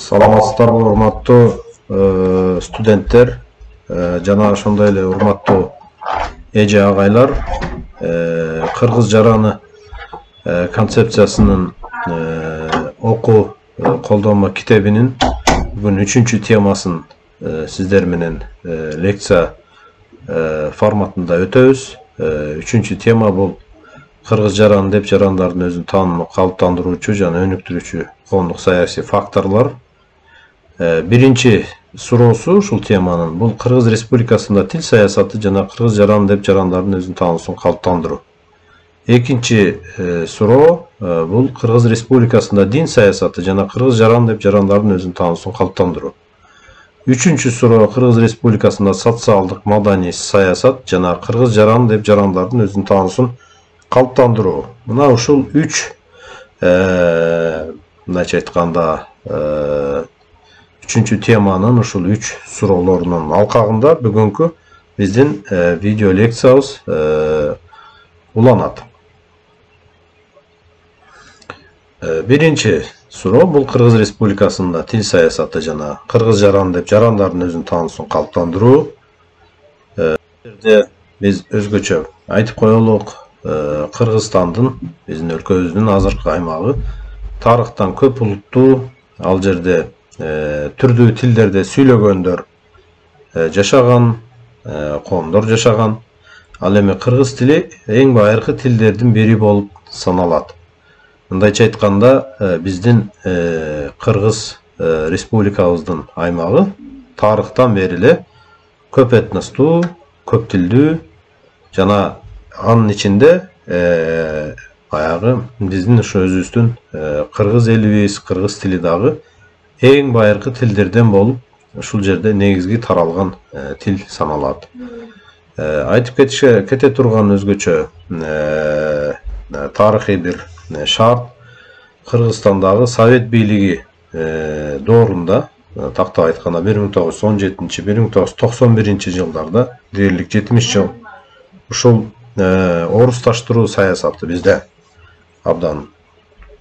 Саламатсыздарбы урматтуу студенттер жана ошондой эле урматтуу эже агайлар. Кыргыз жараны концепциясынын окуу колдонма китебинин бүгүн 3-чү темасын сиздер менен лекция форматында өтөбүз. 3-чү тема бул кыргыз жараны деп жарандардын өзүн таанымын калыптандыруучу жана өнүктүрүүчү коомдук саясий факторлор. Биринчи суроосу ушул теманын бул Кыргыз Республикасында тил саясаты жана кыргыз жараны деп жарандардын өзүн таануусун калыптандыруу. Экинчи суроо бул Кыргыз Республикасында дин саясаты жана кыргыз жараны деп жарандардын өзүн таануусун калыптандыруу. Үчүнчү суроо Кыргыз Республикасында социалдык маданий саясат жана кыргыз жараны деп жарандардын өзүн таануусун калыптандыруу. Мына ушул 3 мындайча айтканда 3-чү теманын ушул 3 суроолорунун алкагында бүгүнкү биздин видео лекциябыз уланат. Биринчи суроо бул Кыргыз Республикасында тил саясаты жана кыргыз жараны деп жарандардын өзүн таануусун калыптандыруу. Биз өзгөчө айтып коелук, Кыргызстандын биздин өлкөбүздүн азыркы аймагы тарыхтан көп улуттуу, ал жерде түрдүү тилдерде сүйлөгөндөр жашаган, коомдор жашаган. Ал эми кыргыз тили эң байыркы тилдердин бири болуп саналат. Мындайча айтканда, биздин Кыргыз республикабыздын аймагы тарыхтан бери эле көп этностуу, көп тилдүү жана анын ичинде баягы биздин ушу өзүбүздүн кыргыз элибиз, кыргыз тили дагы эң байыркы тилдерден болуп, ушул жерде негизги таралган тил саналат. Айтып кете турган өзгөчө тарыхый бир шарт Кыргызстандагы Совет бийлиги доорунда, тактап айтканда 1917-1991 жылдарда, дээрлик 70 жыл ушул орусташтыруу саясаты бизде абдан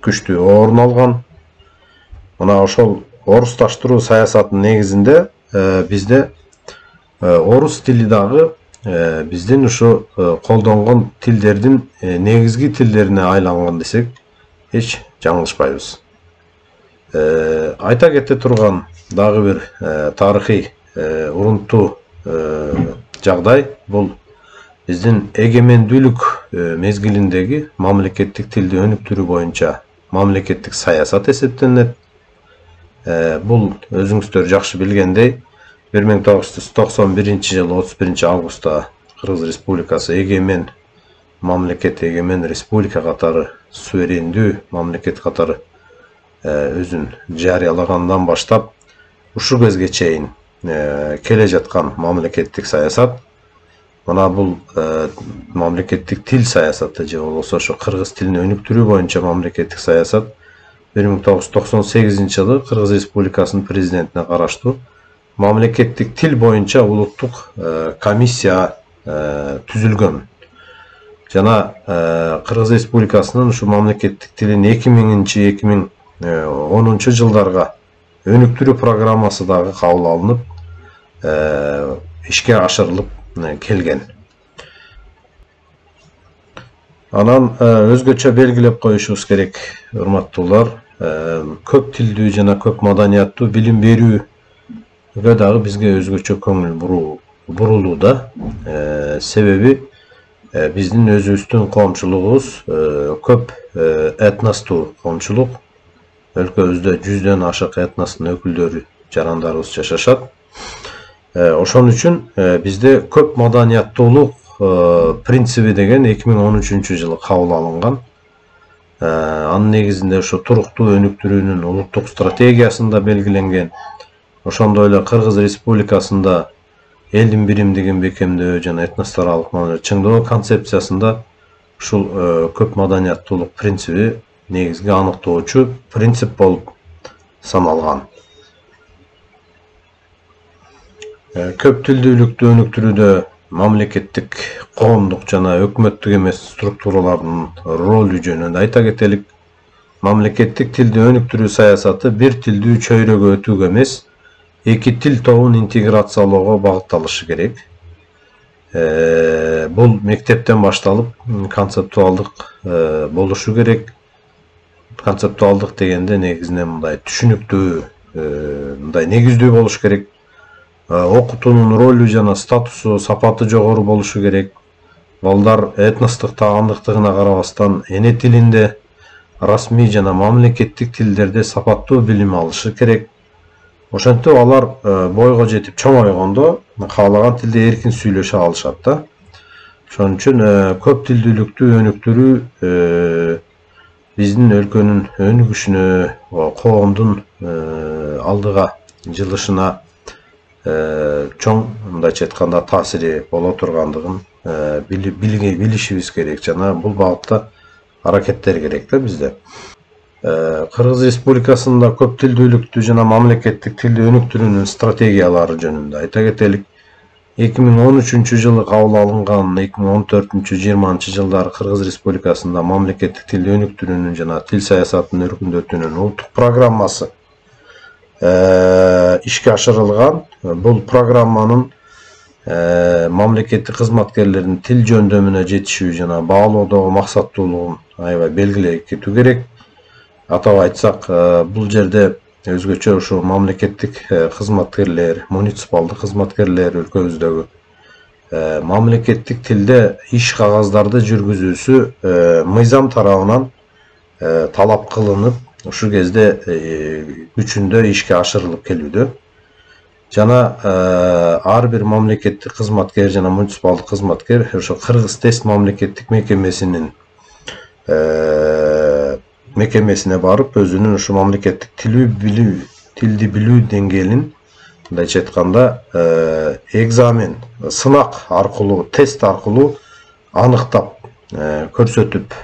күчтүү орун алган. Мына ошол орусташтыруу саясатынын негизинде бизде орус тили дагы биздин ушу колдонгон тилдердин негизги тилдерине айланган десек эч жаңылышпайбыз. Айта кете турган дагы бир тарыхый урунттуу жагдай бул биздин эгемендүүлүк мезгилиндеги мамлекеттик тилди өнүктүрүү боюнча мамлекеттик саясат эсептелинет. Бул өзүңүздөр жакшы билгендей 1991 жылы 31 августта Кыргыз Республикасы эгемен мамлекет, эгемен республика катары, суверендүү мамлекет катары өзүн жарыялагандан баштап ушул кезге чейин келе жаткан мамлекеттик саясат. Мына бул мамлекеттик тил саясаты же болбосо ошо кыргыз тилин өнүктүрүү боюнча мамлекеттик саясат 1998 жылы Кыргыз Республикасынын президентине караштуу мамлекеттик тил боюнча улуттук комиссия түзүлгөн. Жана Кыргыз Республикасынын ушу мамлекеттик тилин 2000-2010 жылдарга өнүктүрүү программасы дагы кабыл алынып, ишке ашырылып келген. Анан өзгөчө белгилеп коюшубуз керек, урматтуулар, көп тилдүү жана көп маданияттуу билим берүүгө дагы бизге өзгөчө көңүл бурулууда. Себеби биздин өзүбүздүн коомчулугубуз көп этностуу коомчулук. Өлкөбүздө 100дөн ашык этностун өкүлдөрү, жарандарыбыз жашашат. Ошон үчүн бизде көп маданияттуулук принциби деген 2013 жылы кабыл алынган. Анын негизинде ошо туруктуу өнүктүрүүнүн улуттук стратегиясында белгиленген. Ошондой эле Кыргыз Республикасында элдин биримдигин бекемдөө жана этностор аралык мамиле чыңдоо концепциясында ушул көп маданияттуулук принциби негизги аныктоочу принцип болуп саналган. Көп тилдүүлүктү өнүктүрүүдө мамлекеттик, коомдук жана өкмөттүк эмес структуралардын ролу жөнүндө айта кетелик. мамлекеттик тилди өнүктүрүү саясаты бир тилдүү чөйрөгө өтүүгө эмес, эки тил тобун интеграциялоого багытталышы керек. Бул мектептен башталып концептуалдык болушу керек. Концептуалдык дегенде негизинен мындай түшүнүктүү, мындай негиздүү болуш керек. Окутуунун ролу жана статусу, сапаты жогору болушу керек. Балдар этностук тагандыктыгына карабастан эне тилинде, расмий жана мамлекеттик тилдерде сапаттуу билим алышы керек. Ошентип алар бойго жетип чоңойгондо каалаган тилде эркин сүйлөшө алышат да. Ошон үчүн көп тилдүүлүктү өнүктүрүү биздин өлкөнүн өнүгүшүнө, коомдун алдыга жылышына чоң, мындайча айтканда, таасири боло тургандыгын билишибиз керек жана бул багытта аракеттер керек да бизде. Кыргыз Республикасында көп тилдүүлүктү жана мамлекеттик тилди өнүктүрүүнүн стратегиялары жөнүндө айта кетелик. 2013 жылы кабыл алынган 2014-20 жылдары Кыргыз Республикасында мамлекеттик тилди өнүктүрүүнүн жана тил саясатынын өркүндөтүүнүн улуттук программасы ишке ашырылган. Бул программанын мамлекеттик кызматкерлердин тил жөндөмүнө жетишүү жана баалоодогу максаттуулугун аябай белгилеп кетүү керек. Атап айтсак, бул жерде өзгөчө ушу мамлекеттик кызматкерлер, муниципалдык кызматкерлер өлкөбүздөгү мамлекеттик тилде иш кагаздарды жүргүзүүсү мыйзам тарабынан талап кылынып, ушул кезде күчүндө ишке ашырылып келүүдө. Жана ар бир мамлекеттик кызматкер жана муниципалдык кызматкер ошо Кыргыз тест мамлекеттик мекемесине барып, өзүнүн ушу мамлекеттик тилди билүү деңгээлин, мындайча айтканда, экзамен, сынак аркылуу, тест аркылуу аныктап, көрсөтүп,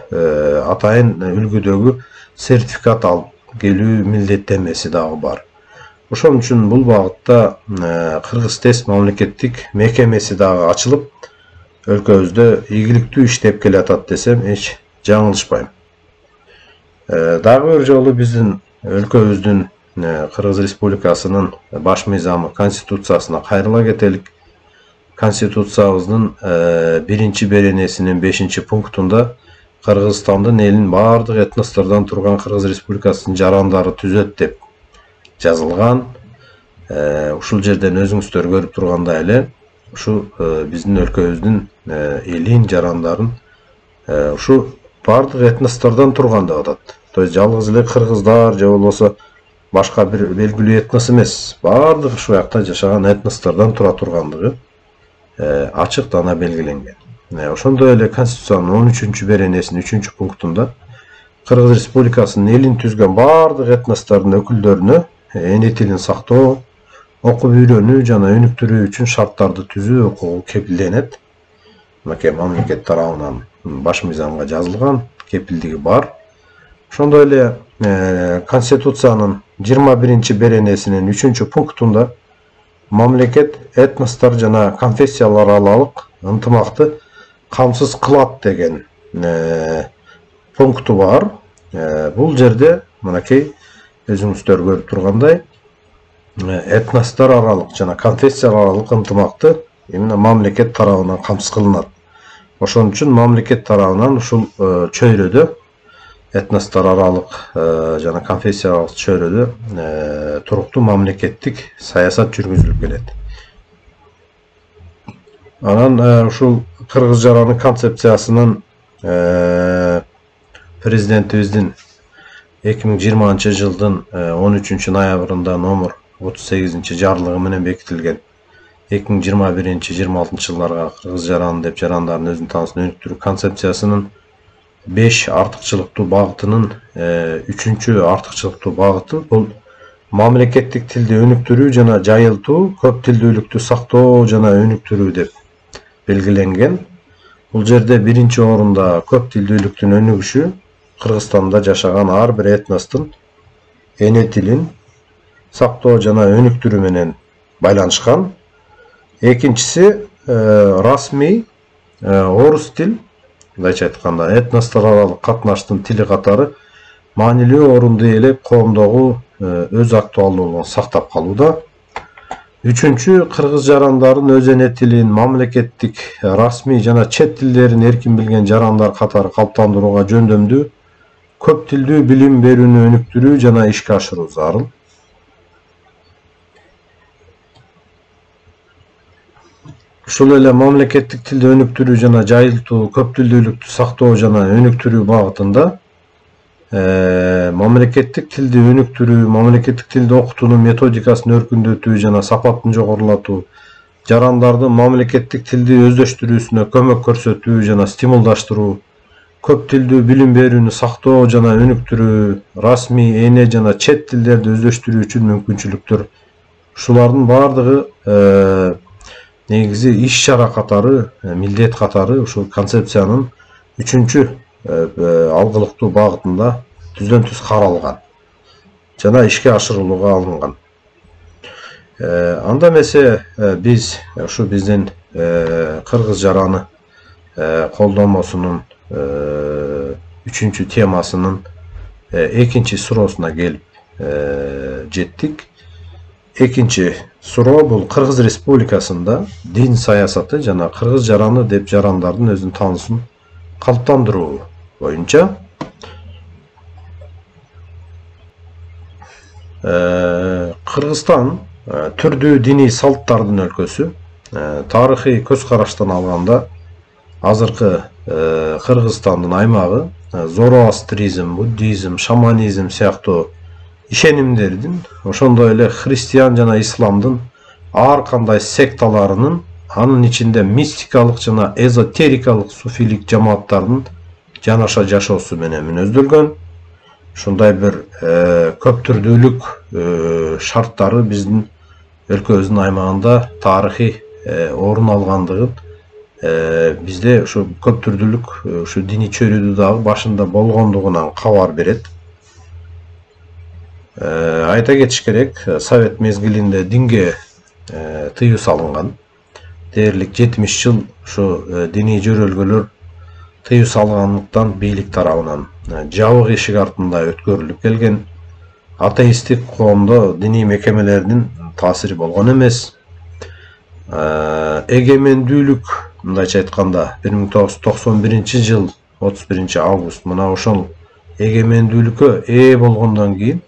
атайын үлгүдөгү сертификат алып келүү милдеттенмеси дагы бар. Ошон үчүн бул багытта Кыргыз тест мамлекеттик мекемеси дагы ачылып, өлкөбүздө ийгиликтүү иштеп келатат десем эч жаңылышпайм. Дагы бир жолу биздин өлкөбүздүн Кыргыз Республикасынын баш мыйзамы Конституциясына кайрыла кетелик. Конституциябыздын 1-беренесинин 5-пунктунда Кыргызстандын элин бардык этностордон турган Кыргыз Республикасынын жарандары түзөт деп жазылган. Ушул жерден өзүңүздөр көрүп тургандай эле, ушу биздин өлкөбүздүн элин, жарандарын ушу бардык этностордон турган деп атат. То есть жалгыз эле кыргыздар же болбосо башка бир белгилүү этнос эмес, бардык ушул жакта жашаган этностордон тура тургандыгы ачык дана белгиленген. Ошондой эле Конституциянын 13-беренесинин 3-пунктунда Кыргыз Республикасынын элин түзгөн бардык этностордун өкүлдөрүнө эне тилин сактоо, окуп үйрөнүү жана өнүктүрүү үчүн шарттарды түзүү укугу кепилденет. Мынакей мамлекет тарабынан баш мыйзамга жазылган, кепилдиги бар. Ошондой эле Конституциянын 21-беренесинин 3-пунктунда мамлекет этностор жана конфессиялар аралык ынтымакты камсыз кылат деген пункту бар. Бул жерде мынакей өзүңүздөр көрүп тургандай этностор аралык жана конфессиялар аралык ынтымакты именно мамлекет тарабынан камсыз кылынат. Ошон үчүн мамлекет тарабынан ушул чөйрөдө этностор аралык жана конфессиялык чөйрөдө туруктуу мамлекеттик саясат жүргүзүлүп келет. Анан ушул кыргыз жараны концепциясынын президентибиздин 2020 жылдын 13 ноябрында номер 38 жарлыгы менен бекитилген 2021-26 жылдарга кыргыз жараны деп жарандардын өзүн таанысын өнүктүрүү концепциясынын 5 артыкчылыктуу багытынын 3-чү артыкчылыктуу багыты бул мамлекеттик тилди өнүктүрүү жана жайылтуу, көп тилдүүлүктү сактоо жана өнүктүрүү деп белгиленген. Бул жерде биринчи орунда көп тилдүүлүктүн өнүгүшү, Кыргызстанда жашаган ар бир этностун эне тилин сактоо жана өнүктүрүү менен байланышкан. Экинчиси расмий орус тил, мындайча айтканда этностор аралык катнаштын тили катары маанилүү орунду ээлеп коомдогу өз актуалдуулугун сактап калууда. Үчүнчү, кыргыз жарандарын өз эне тилин, мамлекеттик, расмий жана чет тилдерин эркин билген жарандар катары калыптандырууга жөндөмдүү көп тилдүү билим берүүнү өнүктүрүү жана ишке ашыруу зарыл. Ушул эле мамлекеттик тилди өнүктүрүү жана жайылтуу, көп тилдүүлүктү сактоо жана өнүктүрүү багытында мамлекеттик тилди өнүктүрүү, мамлекеттик тилди окутуунун методикасын өркүндөтүү жана сапатын жогорулатуу, жарандардын мамлекеттик тилди өздөштүрүүсүнө көмөк көрсөтүү жана стимулдаштыруу, көп тилдүү билим берүүнү сактоо жана өнүктүрүү, расмий, эне жана чет тилдерди өздөштүрүү үчүн мүмкүнчүлүктөр. Ушулардын баардыгы негизи иш чара катары, милдет катары ушул концепциянын 3-чү алгылыктуу багытында түздөн түз каралган жана ишке ашырылууга алынган. Анда эмесе биз ушу биздин кыргыз жараны колдомосунун 3-чү темасынын 2-чи суроосуна келип жеттик. 2-чи суроо бул Кыргыз Республикасында дин саясаты жана кыргыз жараны деп жарандардын өзүнүн таанышын калыптандыруу боюнча. Кыргызстан түрдүү диний салттардын өлкөсү. Тарыхый көз караштан алганда азыркы Кыргызстандын аймагы зороастризм, буддизм, шаманизм сыяктуу ишенимдердин, ошондой эле христиан жана исламдын ар кандай секталарынын, анын ичинде мистикалык жана эзотерикалык суфилик жамааттардын жанаша жашоосу менен мүнөздөлгөн. Ушундай бир көп түрдүүлүк шарттары биздин өлкөбүздүн аймагында тарыхый орун алгандыгын бизде ушу көп түрдүүлүк ушу диний чөйрөдө дагы башында болгондугунан кабар берет. Айта кетиш керек, Совет мезгилинде динге тыюу салынган. Дээрлик 70 жыл ушу диний жөрөлгөлөр тыюу салгандыктан бийлик тарабынан жабык эшик артында өткөрүлүп келген. Атеисттик коомдо диний мекемелердин таасири болгон эмес. Эгемендүүлүк, мындайча айтканда 1991 жыл 31 август мына ошол эгемендүүлүккө ээ болгондон кийин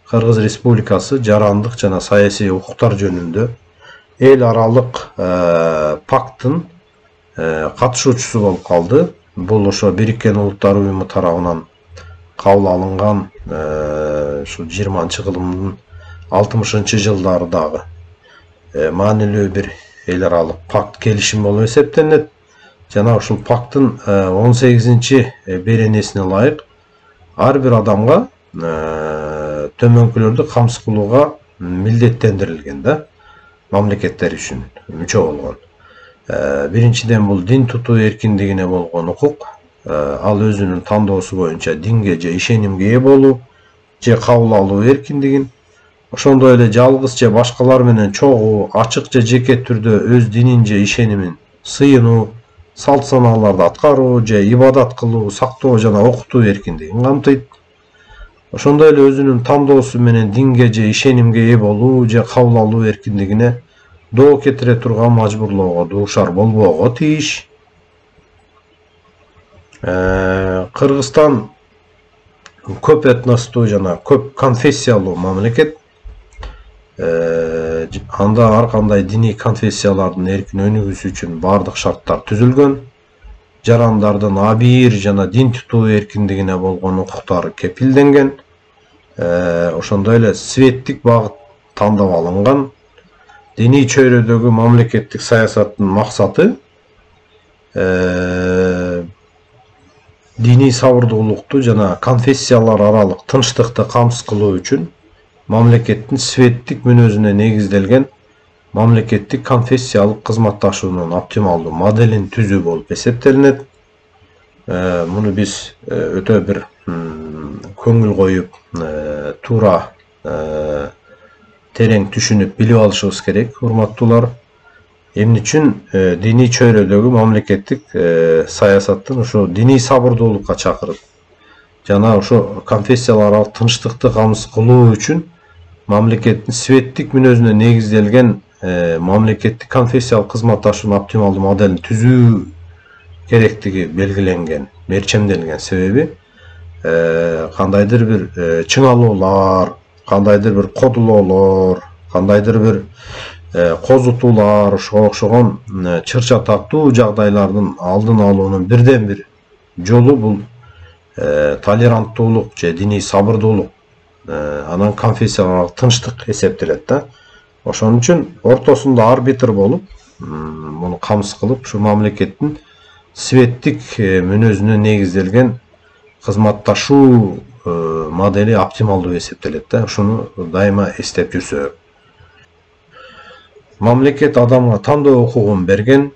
Кыргыз Республикасы жарандык жана саясий укуктар жөнүндө эл аралык пакттын катышуучусу болуп калды. Бул ошо Бириккен Улуттар уюму тарабынан кабыл алынган ушу 20-кылымдын 60-жылдарындагы маанилүү бир эл аралык пакт келишим болуп эсептелет. Жана ушул пакттын 18-чи беренесине ылайык ар бир адамга төмөнкүлөрдү камсыз кылууга милдеттендирилген да, мамлекеттер үчүн мүчө болгон. Биринчиден бул дин тутуу эркиндигине болгон укук, ал өзүнүн тандоосу боюнча динге же ишенимге ээ болуу же кабыл алуу эркиндигин, ошондой эле жалгыз же башкалар менен чогуу, ачык же жеке түрдө өз динин же ишенимин сыйынуу, салт санааларды аткаруу же ибадат кылуу, сактоо жана окутуу эркиндигин камтыйт. Ошондой эле өзүнүн тандоосу менен динге же ишенимге ээ болуу же кабыл алуу эркиндигине доо кетире турган мажбурлоого дуушар болбоого тийиш. Кыргызстан көп этностуу жана көп конфессиялуу мамлекет. Анда ар кандай диний конфессиялардын эркин өнүгүүсү үчүн бардык шарттар түзүлгөн. Жарандардын абийир жана дин тутуу эркиндигине болгон укуктары кепилденген. Ошондой эле светтик багыт тандап алынган. Диний чөйрөдөгү мамлекеттик саясаттын максаты диний сабырдуулукту жана конфессиялар аралык тынчтыкты камсыз кылуу үчүн мамлекеттин светтик мүнөзүнө негизделген мамлекеттик конфессиялык кызматташуунун оптималдуу моделин түзүү болуп эсептелинет. Муну биз өтө бир көңүл коюп, туура терең түшүнүп билип алышыбыз керек, урматтуулар. Эмне үчүн диний чөйрөдөгү мамлекеттик саясаттын ушу диний сабырдуулукка чакырып, жана ошо конфессиялар аралык тынчтыкты камсыз кылуу үчүн мамлекеттин светтик мүнөзүнө негизделген мамлекеттик конфессиялык кызматташуунун оптималдуу моделин түзүү керектиги белгиленген, мерчемделген. Себеби кандайдыр бир чыңалуулар, кандайдыр бир кодулоолор, кандайдыр бир козутуулар, ошого окшогон чыр-чатактуу жагдайлардын алдын алуунун бирден бир жолу бул толеранттуулук же диний сабырдуулук, анан конфессиялык тынчтык эсептелет да. Ошон үчүн ортосунда арбитр болуп, муну камсыз кылып, ушу мамлекеттин светтик мүнөзүнө негизделген кызматташуу модели оптималдуу эсептелет да. Ушуну дайыма эстеп жүрсө. Мамлекет адамга тандоо укугун берген,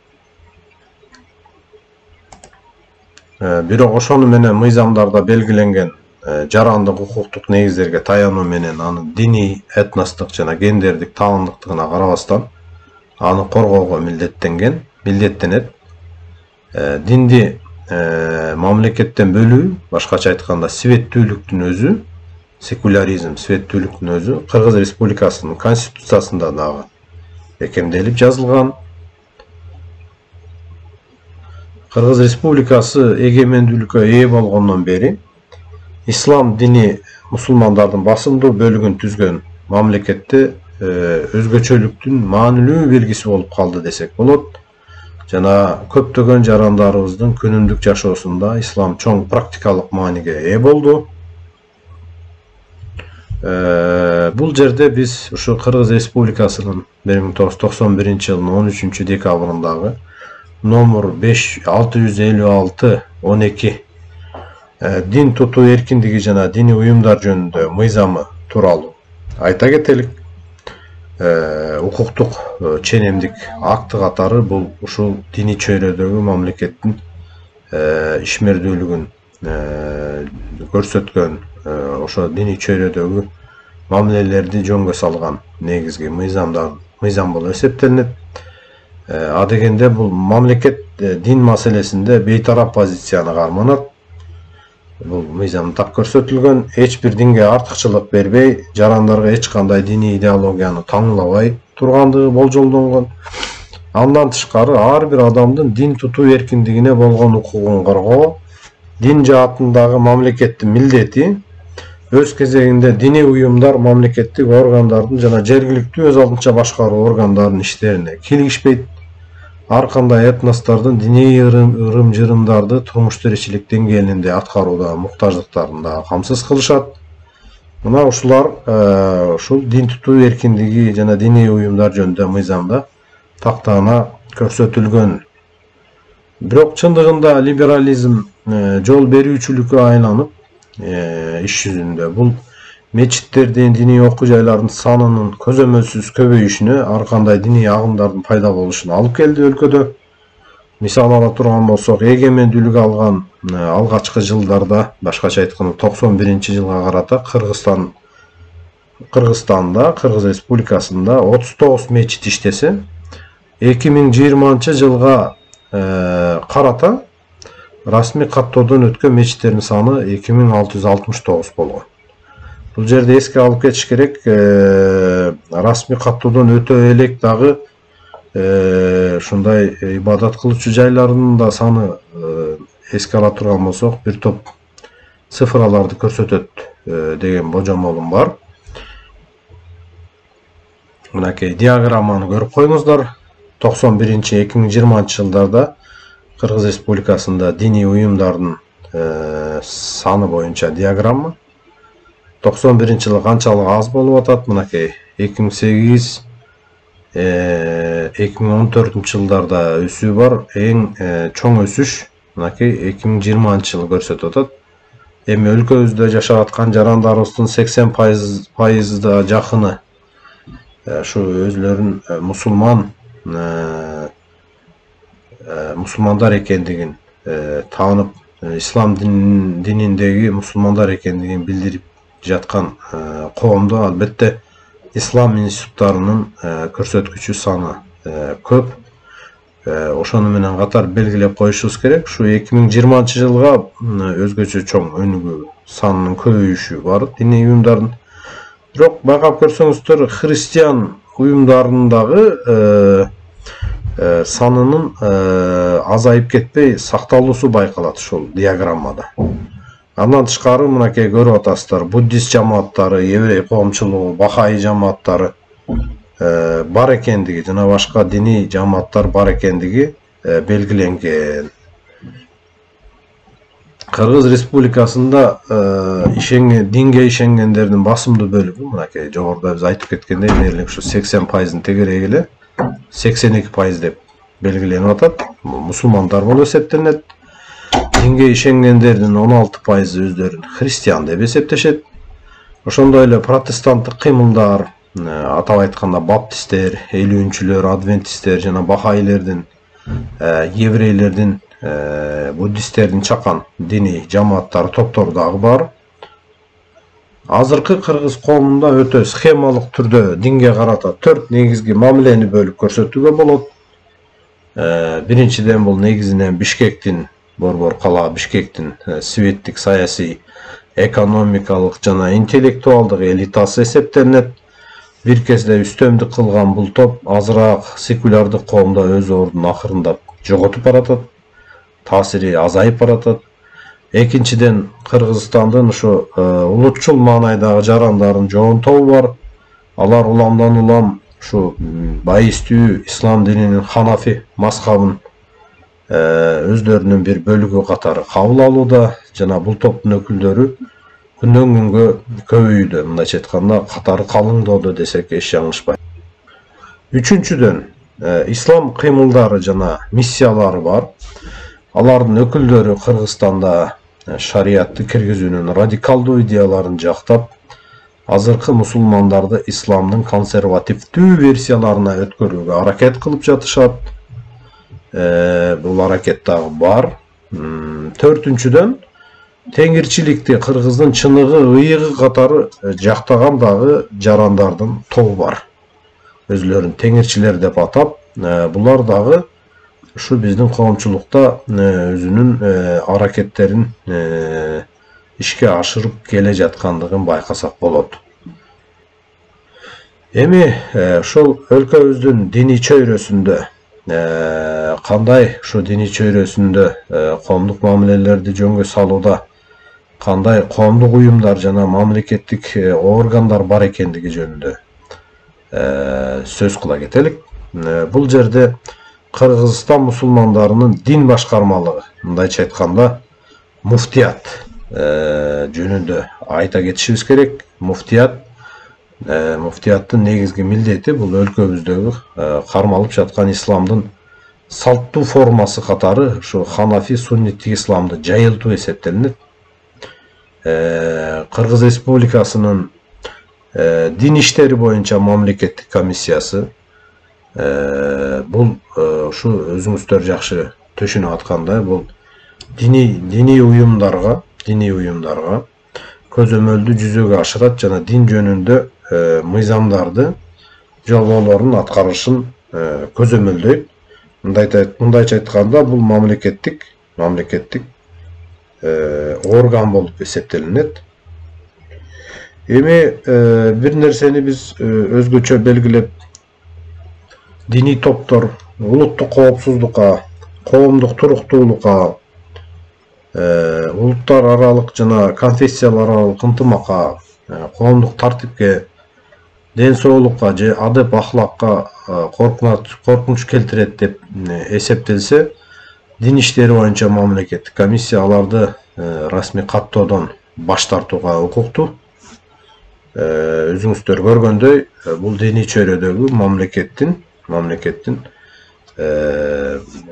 бирок ошону менен мыйзамдарда белгиленген жарандык укуктук негиздерге таянуу менен аны диний, этностук жана гендердик таандыктыгына карабастан аны коргоого милдеттенет. Динди мамлекеттен бөлүү, башкача айтканда светтүүлүктүн өзү, секуляризм, светтүүлүктүн өзү Кыргыз Республикасынын конституциясында дагы бекемделип жазылган. Кыргыз Республикасы эгемендүүлүккө ээ болгондон бери ислам дини мусулмандардын басымдуу бөлүгүн түзгөн мамлекетте өзгөчөлүктүн маанилүү белгиси болуп калды десек болот. Жана көптөгөн жарандарыбыздын күнүмдүк жашоосунда ислам чоң практикалык мааниге ээ болду. Бул жерде биз ушу Кыргыз Республикасынын 1991-жылдын 13-декабрындагы номер 5656/12 дин тутуу эркиндиги жана диний уюмдар жөнүндө мыйзамы тууралуу айта кетелик. Укуктук ченемдик акты катары бул ушул диний чөйрөдөгү мамлекеттин ишмердүүлүгүн көрсөткөн, ошо диний чөйрөдөгү мамилелерди жөнгө салган негизги мыйзам болуп эсептелинет. Адегенде бул мамлекет дин маселесинде бейтарап позицияны карманат. Бул мыйзам так көрсөтүлгөн, эч бир динге артыкчылык бербей, жарандарга эч кандай диний идеологияны таңлабай тургандыгы болжолдонгон. Андан тышкары ар бир адамдын дин тутуу эркиндигине болгон укугун коргоо дин жаатындагы мамлекеттин милдети. Өз кезегинде диний уюмдар мамлекеттик органдардын жана жергиликтүү өз алдынча башкаруу органдарынын иштерине кийлигишпейт. Ар кандай этностордун диний ырым-жырымдарды турмуш тиричилик деңгээлинде аткарууда муктаждыктарын да камсыз кылышат. Мына ушулар ушул дин тутуу эркиндиги жана диний уюмдар жөнүндө мыйзамда тактаана көрсөтүлгөн. Бирок чындыгында либерализм жол берүүчүлүккө айланып, иш жүзүндө бул мечиттердин, диний окуу жайлардын санынын көзөмөлсүз көбөйүшүнө, ар кандай диний агымдардын пайда болушуна алып келди өлкөдө. Мисал ала турган болсок, эгемендүүлүк алган алгачкы жылдарда, башкача айтканда 91-жылга карата Кыргызстанда, Кыргыз Республикасында 39 мечит иштесе, 2020-жылга карата расмий каттоодон өткөн мечиттердин саны 2669 болгон. Бул жерде эске алып кетиш керек, расмий каттоодон өтө элек дагы ушундай ибадат кылуучу жайлардын да саны эске ала турган болсок, бир топ цифраларды көрсөтөт деген божомолум бар. Мынакей диаграмманы көрүп коюңуздар. 91-2020 жылдарда Кыргыз Республикасында диний уюмдардын саны боюнча диаграмма. 91-жылы канчалык аз болуп атат? Мынакей 2008-2014-жылдарда өсүү бар. Эң чоң өсүш мынакей 2020-жылы көрсөтүп атат. Эми өлкөбүздө жашап аткан жарандарыбыздын 80% жакыны ушу өзлөрүн мусулмандар экендигин таанып, ислам дининдеги мусулмандар экендигин билдирип жаткан коомдо албетте ислам институттарынын көрсөткүчү саны көп. Ошону менен катар белгилеп коюшубуз керек. Ушу 2020-жылга өзгөчө чоң өнүгүү санынын көбөйүшү бар диний уюмдардын. Бирок байкап көрсөңүздөр, христиан уюмдарынын дагы санынын азайып кетпей сакталуусу байкалат ушул диаграммада. Андан тышкары мынакей көрүп атасыздар, буддист жамааттары, еврей коомчулугу, бахаи жамааттары бар экендиги, жана башка диний жамааттар бар экендиги белгиленген. Кыргыз Республикасында динге ишенгендердин басымдуу бөлүгү мынакей жогоруда биз айтып кеткендей дээрлик ушу 80%-ын тегереги эле 82% деп белгиленип атат. Мусулмандар болуп эсептелет. Динге ишенгендердин 16% өздөрүн христиан деп эсептешет. Ошондой эле протестанттык кыймылдар, атап айтканда баптисттер, элүүнчүлөр, адвентисттер жана бахаилердин, еврейлердин, буддисттердин чакан диний жамааттар, топтору дагы бар. Азыркы кыргыз коомунда өтө схемалык түрдө динге карата 4 негизги мамилени бөлүп көрсөтүүгө болот. Биринчиден бул негизинен Бишкектин, Борбор кала Бишкектин светтик, саясий, экономикалык жана интеллектуалдык элитасы эсептелет. Бир кезде үстөмдүк кылган бул топ азыраак секулярдык коомдо өз ордун акырындап жоготуп баратат. Таасири азайып баратат. Экинчиден, Кыргызстандын ушу улутчул маанайдагы жарандардын жоон тобу бар. Алар уламдан улам ушу баистүү ислам дининин ханафи мазхабын өздөрүнүн бир бөлүгү катары кабыл алууда жана бул топтун өкүлдөрү күндөн күнгө көбөйүүдө, мындайча айтканда катары калыңдоодо десек эч жаңылышпайт. Үчүнчүдөн, ислам кыймылдары жана миссиялары бар. Алардын өкүлдөрү Кыргызстанда шариятты киргизүүнүн радикалдуу идеяларын жактап, азыркы мусулмандарды исламдын консервативдүү версияларына өткөрүүгө аракет кылып жатышат. Бул аракет дагы бар. Төртүнчүдөн, теңирчиликти кыргыздын чыныгы, ыйыгы катары жактаган дагы жарандардын тобу бар. Өзлөрүн теңирчилер деп атап, булар дагы ушу биздин коомчулукта өзүнүн аракеттерин ишке ашырып келе жаткандыгын байкасак болот. Эми ошол өлкөбүздүн диний чөйрөсүндө кандай ушу диний чөйрөсүндө коомдук мамилелерди жөнгө салууда кандай коомдук уюмдар жана мамлекеттик органдар бар экендиги жөнүндө сөз кыла кетелик. Бул жерде Кыргызстан мусулмандарынын дин башкармалыгы, мындайча айтканда муфтият жөнүндө айта кетишибиз керек. Муфтияттын негизги милдети бул өлкөбүздөгү кармалып жаткан исламдын салттуу формасы катары ушу ханафи сунниттик исламды жайылтуу эсептелинет. Кыргыз Республикасынын дин иштери боюнча мамлекеттик комиссиясы бул ушу өзүңүздөр жакшы түшүнүп аткандай бул диний уюмдарга көзөмөлдү жүзөгө ашырат жана дин жөнүндө мыйзамдарды, жолбоолордун аткарышын көзөмөлдөйт. Мындайча айтканда бул мамлекеттик орган болуп эсептелинет. Эми бир нерсени биз өзгөчө белгилеп, диний топтор улуттук коопсуздукка, коомдук туруктуулукка, улуттар аралык жана конфессиялар аралык ынтымакка, коомдук тартипке, ден соолукка же адеп ахлакка коркунуч келтирет деп эсептелсе, дин иштери боюнча мамлекеттик комиссия аларды расмий каттоодон баш тартууга укуктуу. Өзүңүздөр көргөндөй, бул диний чөйрөдөгү мамлекеттин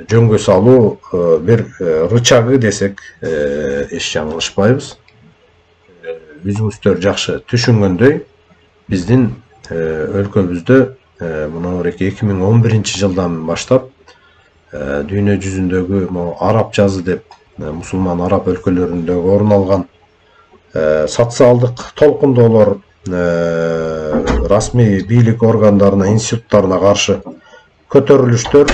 жөнгө салуу бир рычагы десек эч жаңылышпайбыз. Өзүңүздөр жакшы түшүнгөндөй, биздин өлкөбүздө мына 2011-жылдан баштап дүйнө жүзүндөгү араб жазы деп мусулман араб өлкөлөрүндөгү орун алган социалдык толкундоолор расмий бийлик органдарына, институттарына каршы көтөрүлүштөр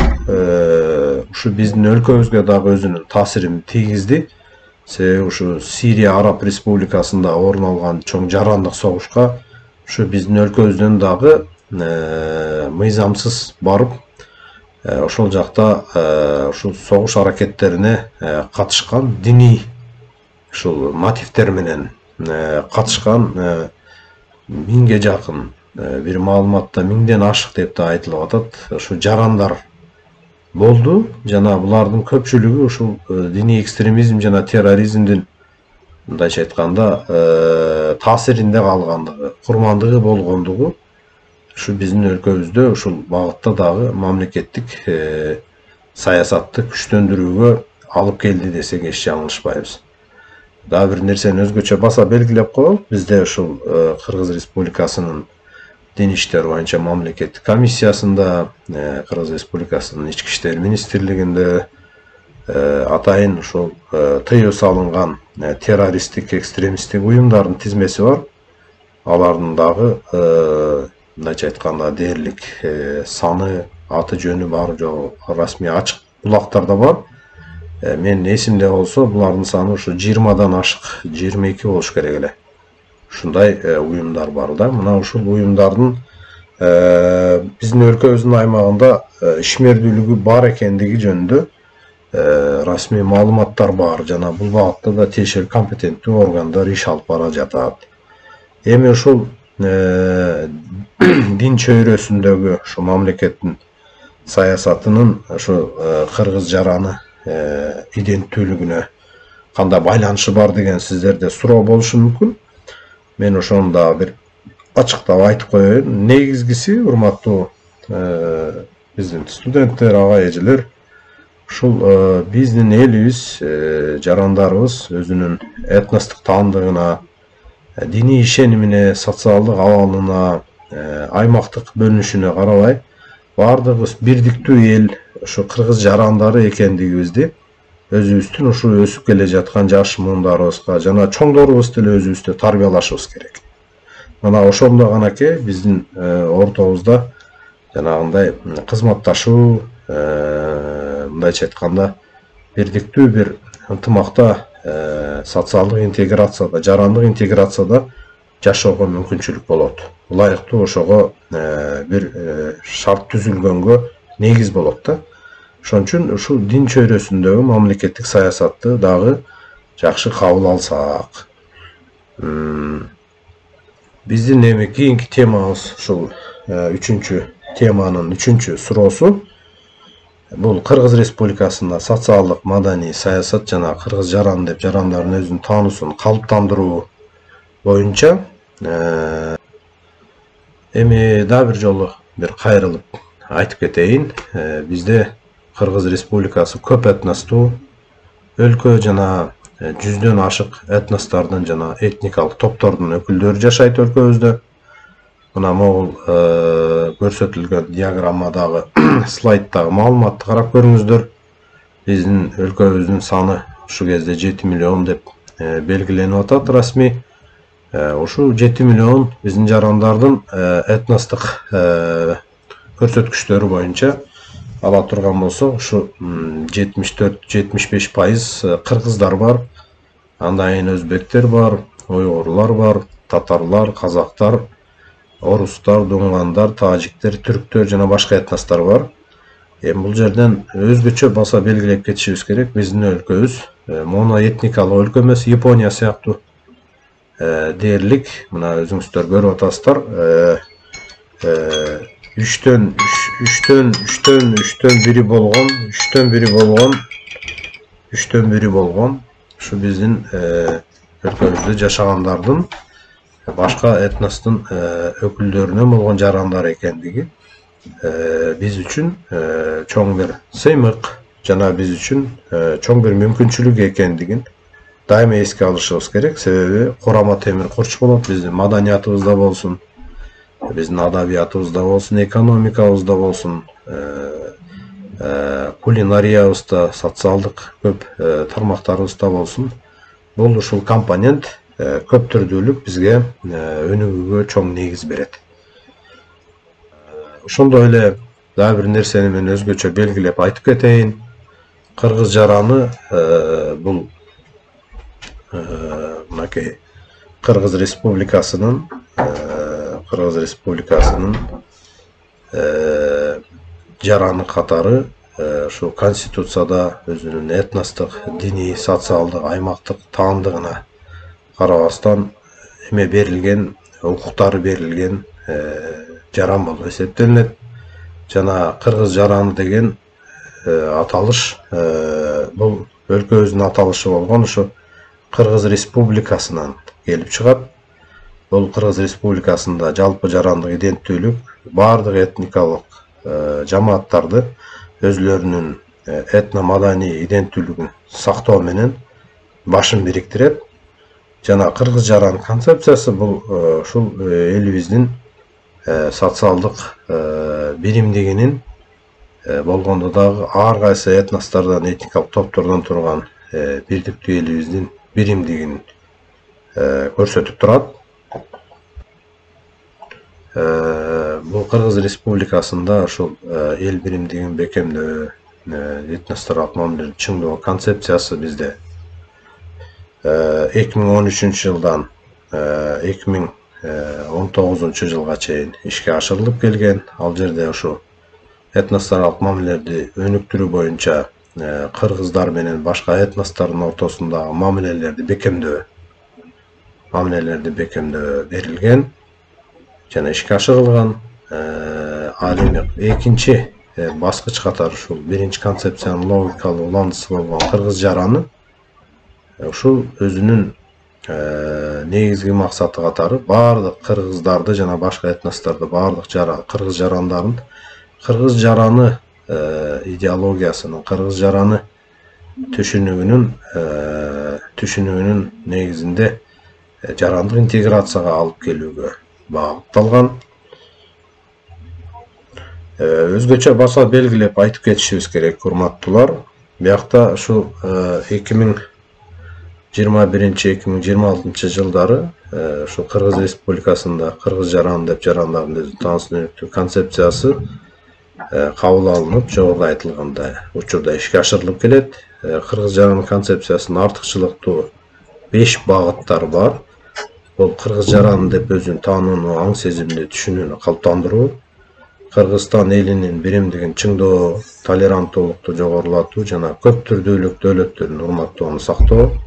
ушу биздин өлкөбүзгө дагы өзүнүн таасирин тийгизди. Себеби ушу Сирия Араб Республикасында орун алган чоң жарандык согушка ушу биздин өлкөбүздөн дагы мыйзамсыз барып, ошол жакта ушул согуш аракеттерине катышкан, диний ушул мотивдер менен катышкан 1000ге жакын, бир маалыматта 1000ден ашык деп да айтылып атат, ушу жарандар болду. Жана булардын көпчүлүгү ушул диний экстремизм жана терроризмдин, мындайча айтканда, таасиринде калгандыгы, курмандыгы болгондугу ушу биздин өлкөбүздө ушул багытта дагы мамлекеттик саясатты күчтөндүрүүгө алып келди десек эч жаңылышпайбыз. Дагы бир нерсени өзгөчө баса белгилеп коелу. Бизде ушул Кыргыз Республикасынын Дин иштер боюнча мамлекеттик комиссиясында, Кыргыз Республикасынын Ички иштер министрлигинде атайын ушул тыюу салынган террористтик, экстремисттик уюмдардын тизмеси бар. Алардын дагы мындайча айтканда дээрлик саны, аты жөнү бар жок, расмий ачык булактарда бар. Менин эсимде болсо, булардын саны ушу 20дан ашык, 22 болуш керек эле. Ушундай уюмдар бар да. Мына ушул уюмдардын биздин өлкөбүздүн аймагында ишмердүүлүгү бар экендиги жөнүндө расмий маалыматтар бар. Жана бул багытта да тиешелүү компетенттүү органдар иш алып бара жатат. Эми ушул дин чөйрөсүндөгү ушу мамлекеттин саясатынын ушу кыргыз жараны иденттүүлүгүнө кандай байланышы бар деген сиздерде суроо болушу мүмкүн. Мен ошону да бир ачыктап айтып коеюн. Негизгиси, урматтуу биздин студенттер, ага эжелер, ушул биздин элибиз, жарандарыбыз өзүнүн этностук таандыгына, диний ишенимине, социалдык абалына, аймактык бөлүнүшүнө карабай баардыгыбыз бирдиктүү эл, ушу кыргыз жарандары экендигибизди өзүбүздүн ушу өсүп келе жаткан жаш муундарыбызга жана чоңдорубуз деле өзүбүздү тарбиялашыбыз керек. Мына ошондо ганаке биздин ортобузда жанагындай кызматташуу, мындайча айтканда бирдиктүү бир ынтымакта, социалдык интеграцияда, жарандык интеграцияда жашоого мүмкүнчүлүк болот. Ылайыктуу ошого бир шарт түзүлгөнгө негиз болот да. Ошон үчүн ушул дин чөйрөсүндөгү мамлекеттик саясатты дагы жакшы кабыл алсак. Биздин эми кийинки темабыз ушул 3-чү теманын 3-чү суроосу. Бул Кыргыз Республикасында социалдык, маданий саясат жана кыргыз жаран деп жарандардын өзүнүн таануусун калыптандыруу боюнча. Эми дагы бир жолу бир кайрылып айтып кетейин. Бизде Кыргыз Республикасы көп этностуу өлкө жана 100дөн ашык этностордун жана этникалык топтордун өкүлдөрү жашайт өлкөбүздө. Мына могул көрсөтүлгөн диаграммадагы слайдтагы маалыматты карап көрүңүздөр. Биздин өлкөбүздүн саны ушу кезде 7 миллион деп белгиленип атат расмий. Ушу 7 миллион биздин жарандардын этностук көрсөткүчтөрү боюнча ала турган болсок, ушу 74-75% кыргыздар бар, андан кийин өзбектер бар, уйгурлар бар, татарлар, казактар, орустар, дуңгандар, тажиктер, түрктөр жана башка этностор бар. Эми бул жерден өзгөчө баса белгилеп кетишибиз керек. Биздин өлкөбүз моноэтникалык өлкө эмес, Япония сыяктуу дээрлик, мына өзүңүздөр көрүп атасыздар, 3төн 1 болгон ушу биздин өлкөбүздө жашагандардын башка этностун өкүлдөрүнөн болгон жарандар экендиги биз үчүн чоң бир сыймык жана биз үчүн чоң бир мүмкүнчүлүк экендигин дайыма эске алышыбыз керек. Себеби курама темир курч болот, биздин маданиятыбызда болсун, биздин адабиятыбызда болсун, экономикабызда болсун, кулинариябызда, социалдык көп тармактарыбызда болсун. Бул ушул компонент көп түрдүүлүк бизге өнүгүүгө чоң негиз берет. Ошондой эле дагы бир нерсени мен өзгөчө белгилеп айтып кетейин. Кыргыз жараны бул мынакей Кыргыз Республикасынын жараны катары ушул конституцияда өзүнүн этностук, диний, социалдык, аймактык таандыгына карабастан эме берилген, укуктары берилген жаран болуп эсептелинет. Жана кыргыз жараны деген аталыш бул өлкөбүздүн аталышы болгон ушу Кыргыз Республикасынан келип чыгат. Бул Кыргыз Республикасында жалпы жарандык иденттүүлүк бардык этникалык жамааттарды өзлөрүнүн этно-маданий иденттүүлүгүн сактоо менен башын бириктирет. Жана кыргыз жаран концепциясы бул ушул элибиздин социалдык биримдигинин болгондо дагы ар кайсы этностордон, этникалык топтордон турган бирдиктүү элибиздин биримдигин көрсөтүп турат. Бул Кыргыз Республикасында ушул эл биримдигин бекемдөө, этностордук мамилелерди чыңдоо концепциясы бизде 2013 жылдан 2019 жылга чейин ишке ашырылып келген. Ал жерде ушу этностордук мамилелерди өнүктүрүү боюнча кыргыздар менен башка этностордун ортосундагы мамилелерди бекемдөө берилген жана ишке ашырылган. Ал эми экинчи баскыч катары ушул биринчи концепциянын логикалык уландысы болгон кыргыз жараны ушул өзүнүн негизги максаты катары бардык кыргыздарды жана башка этносторду бардык кыргыз жарандарын кыргыз жараны идеологиясынын, кыргыз жараны түшүнүгүнүн негизинде жарандык интеграцияга алып келүүгө багытталган. Өзгөчө баса белгилеп айтып кетишибиз керек, урматтуулар. Биякта ушул 2021-2026 жылдары ушул Кыргыз Республикасында кыргыз жараны деп жарандардын өзү таанысын өнүктүү концепциясы кабыл алынып, жогоруда айтылгандай учурда ишке ашырылып келет. Кыргыз жараны концепциясынын артыкчылыктуу 5 багыттары бар. Бул кыргыз жараны деп өзүн таанууну, аң сезимди, түшүнүүнү калыптандыруу, Кыргызстан элинин биримдигин чыңдоо, толеранттуулукту жогорулатуу жана көп түрдүүлүк дөөлөттөрдүн урматтоону сактоо,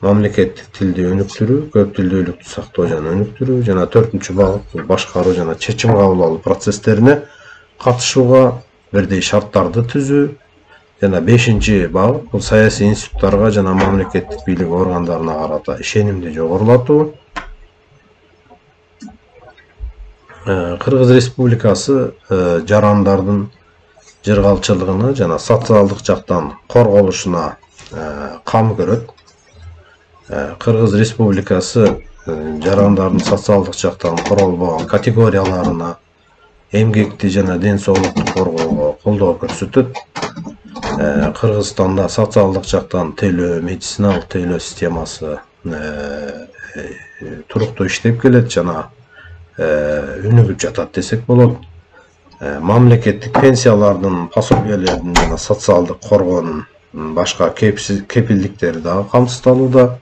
мамлекеттик тилди өнүктүрүү, көп тилдүүлүктү сактоо жана өнүктүрүү жана 4-чү багыт бул башкаруу жана чечим кабыл алуу процесстерине катышууга бирдей шарттарды түзүү жана 5-чи багыт бул саясий институттарга жана мамлекеттик бийлик органдарына карата ишенимди жогорулатуу. Кыргыз Республикасы жарандардын жыргалчылыгына жана социалдык жактан корголушуна кам көрөт. Кыргыз Республикасы жарандардын социалдык жактан корголбогон категорияларына эмгекти жана ден соолукту коргоого колдоо көрсөтөт. Кыргызстанда социалдык жактан тейлөө, медициналык тейлөө системасы туруктуу иштеп келет жана өнүгүп жатат десек болот. Мамлекеттик пенсиялардын, пособиялердин жана социалдык коргоонун башка кепилдиктери дагы камсыздалууда.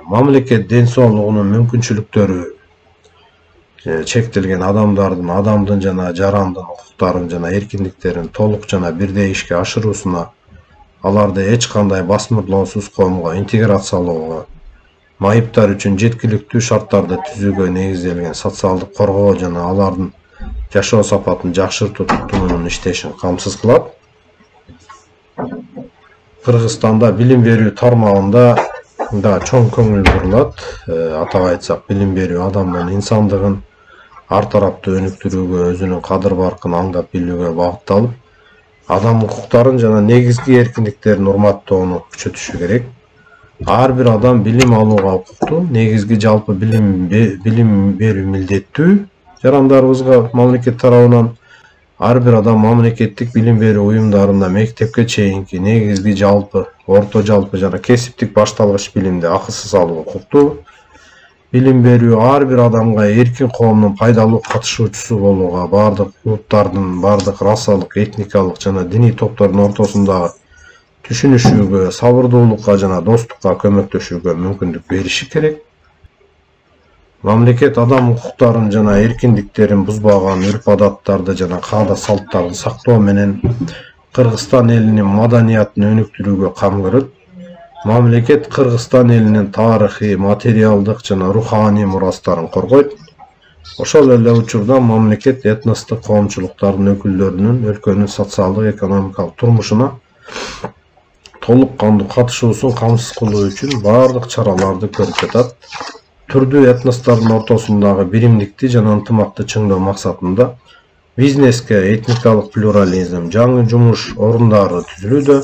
Мамлекет ден соолугунун мүмкүнчүлүктөрү чектелген адамдын жана жарандын укуктарын жана эркиндиктерин толук жана бирдей ишке ашыруусуна, аларды эч кандай басмырлоосуз коомго интеграциялоого, майыптар үчүн жеткиликтүү шарттарды түзүүгө негизделген социалдык коргоо жана алардын жашоо сапатын жакшыртуу туттумунун иштешин камсыз кылат. Кыргызстанда билим берүү тармагында да чоң көңүл бурулат. Атап айтсак, билим берүү адамдын инсандыгын ар тараптуу өнүктүрүүгө, өзүнүн кадыр баркын аңдап билүүгө багытталып, адам укуктарын жана негизги эркиндиктерин урматтоону күчөтүшү керек. Ар бир адам билим алууга укуктуу, негизги жалпы билим берүү милдеттүү жарандарыбызга мамлекет тарабынан. Ар бир адам мамлекеттик билим берүү уюмдарында мектепке чейинки негизги жалпы, орто жалпы жана кесиптик башталгыч билимди акысыз алууга укуктуу. Билим берүү ар бир адамга эркин коомдун пайдалуу катышуучусу болууга, бардык улуттардын, бардык расалык, этникалык жана диний топтордун ортосундагы түшүнүшүүгө, сабырдуулукка жана достукка көмөктөшүүгө мүмкүндүк бериши керек. Мамлекет адам укуктарын жана эркиндиктерин бузбаган үрп-адаттарды жана каада салттарды сактоо менен Кыргызстан элинин маданиятын өнүктүрүүгө кам көрөт. Мамлекет Кыргызстан элинин тарыхый, материалдык жана руханий мурастарын коргойт. Ошол эле учурда мамлекет этностук коомчулуктардын өкүлдөрүнүн өлкөнүн социалдык экономикалык турмушуна толук кандуу катышуусун камсыз кылуу үчүн баардык чараларды көрүп жатат. Түрдүү этностордун ортосундагы биримдикти жана ынтымакты чыңдоо максатында бизнеске этникалык плюрализм, жаңы жумуш орундары түзүлүүдө,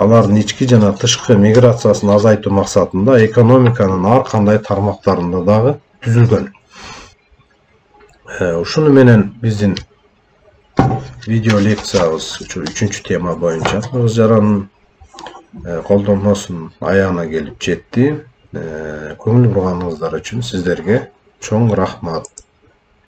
алардын ички жана тышкы миграциясын азайтуу максатында экономиканын ар кандай тармактарында дагы түзүлгөн. Ушуну менен биздин видео лекциябыз 3-чү тема боюнча Кыргыз жаранын колдонмосунун аягына келип жетти. Көңүл бурганыңыздар үчүн сиздерге чоң рахмат.